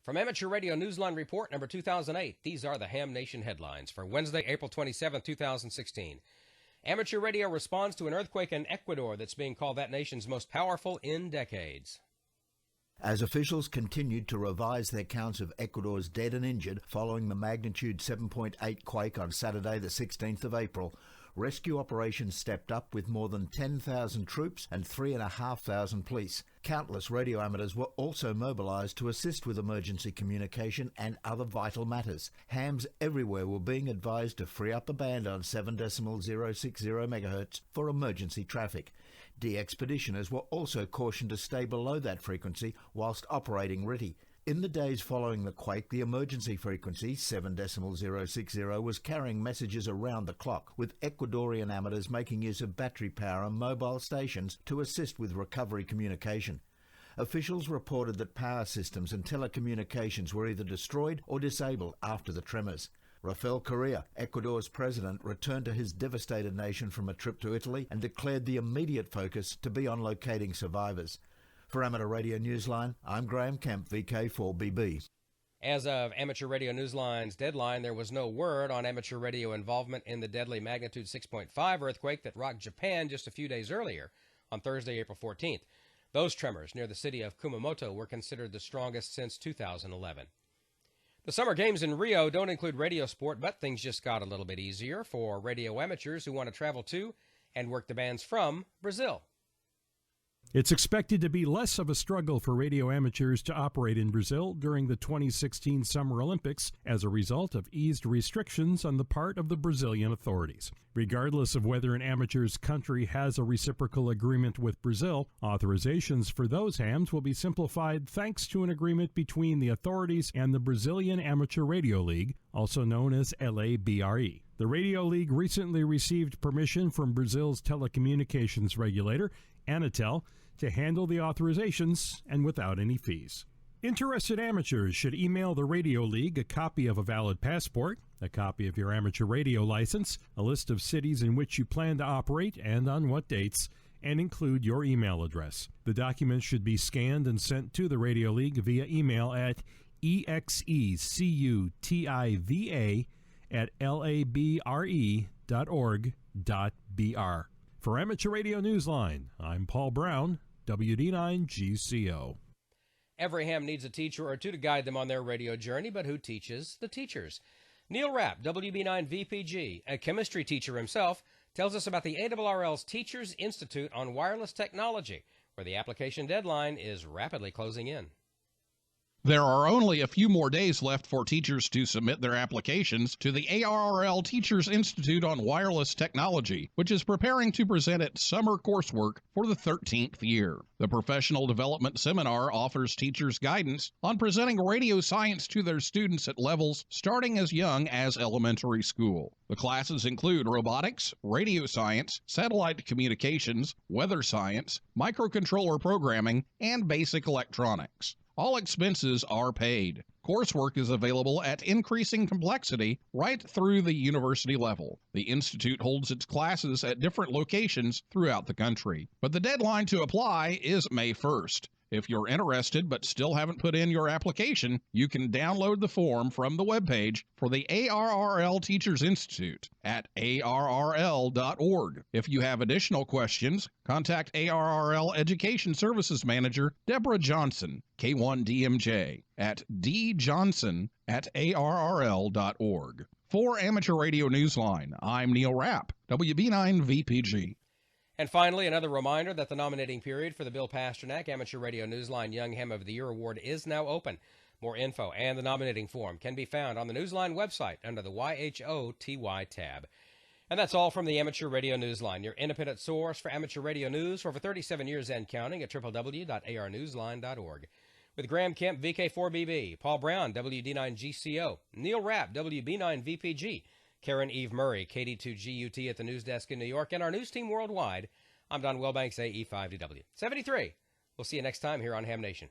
From Amateur Radio Newsline Report number 2008, these are the Ham Nation headlines for Wednesday, April 27, 2016. Amateur radio responds to an earthquake in Ecuador that's being called that nation's most powerful in decades. As officials continued to revise their counts of Ecuador's dead and injured following the magnitude 7.8 quake on Saturday, the 16th of April, rescue operations stepped up with more than 10,000 troops and 3,500 police. Countless radio amateurs were also mobilised to assist with emergency communication and other vital matters. Hams everywhere were being advised to free up the band on 7.060 MHz for emergency traffic. De-expeditioners were also cautioned to stay below that frequency whilst operating ready. In the days following the quake, the emergency frequency, 7.060, was carrying messages around the clock, with Ecuadorian amateurs making use of battery power and mobile stations to assist with recovery communication. Officials reported that power systems and telecommunications were either destroyed or disabled after the tremors. Rafael Correa, Ecuador's president, returned to his devastated nation from a trip to Italy and declared the immediate focus to be on locating survivors. For Amateur Radio Newsline, I'm Graham Kemp, VK4BB. As of Amateur Radio Newsline's deadline, there was no word on amateur radio involvement in the deadly magnitude 6.5 earthquake that rocked Japan just a few days earlier, on Thursday, April 14th. Those tremors near the city of Kumamoto were considered the strongest since 2011. The summer games in Rio don't include radio sport, but things just got a little bit easier for radio amateurs who want to travel to and work the bands from Brazil. It's expected to be less of a struggle for radio amateurs to operate in Brazil during the 2016 Summer Olympics as a result of eased restrictions on the part of the Brazilian authorities. Regardless of whether an amateur's country has a reciprocal agreement with Brazil, authorizations for those hams will be simplified thanks to an agreement between the authorities and the Brazilian Amateur Radio League, also known as LABRE. The Radio League recently received permission from Brazil's telecommunications regulator, Anatel, to handle the authorizations and without any fees. Interested amateurs should email the Radio League a copy of a valid passport, a copy of your amateur radio license, a list of cities in which you plan to operate and on what dates, and include your email address. The document should be scanned and sent to the Radio League via email at executiva@labre.org.br. For Amateur Radio Newsline, I'm Paul Brown, WD9GCO. Every ham needs a teacher or two to guide them on their radio journey, but who teaches the teachers? Neil Rapp, WB9VPG, a chemistry teacher himself, tells us about the ARRL's Teachers Institute on Wireless Technology, where the application deadline is rapidly closing in. There are only a few more days left for teachers to submit their applications to the ARRL Teachers Institute on Wireless Technology, which is preparing to present its summer coursework for the 13th year. The Professional Development Seminar offers teachers guidance on presenting radio science to their students at levels starting as young as elementary school. The classes include robotics, radio science, satellite communications, weather science, microcontroller programming, and basic electronics. All expenses are paid. Coursework is available at increasing complexity right through the university level. The Institute holds its classes at different locations throughout the country, but the deadline to apply is May 1st. If you're interested but still haven't put in your application, you can download the form from the webpage for the ARRL Teachers Institute at arrl.org. If you have additional questions, contact ARRL Education Services Manager Deborah Johnson, K1DMJ, at djohnson@arrl.org. For Amateur Radio Newsline, I'm Neil Rapp, WB9VPG. And finally, another reminder that the nominating period for the Bill Pasternak Amateur Radio Newsline Young Ham of the Year Award is now open. More info and the nominating form can be found on the Newsline website under the YHOTY tab. And that's all from the Amateur Radio Newsline, your independent source for amateur radio news for over 37 years and counting at www.arnewsline.org. With Graham Kemp, VK4BB, Paul Brown, WD9GCO, Neil Rapp, WB9VPG, Karen Eve Murray, KD2GUT at the news desk in New York, and our news team worldwide, I'm Don Wellbanks, AE5DW. 73. We'll see you next time here on Ham Nation.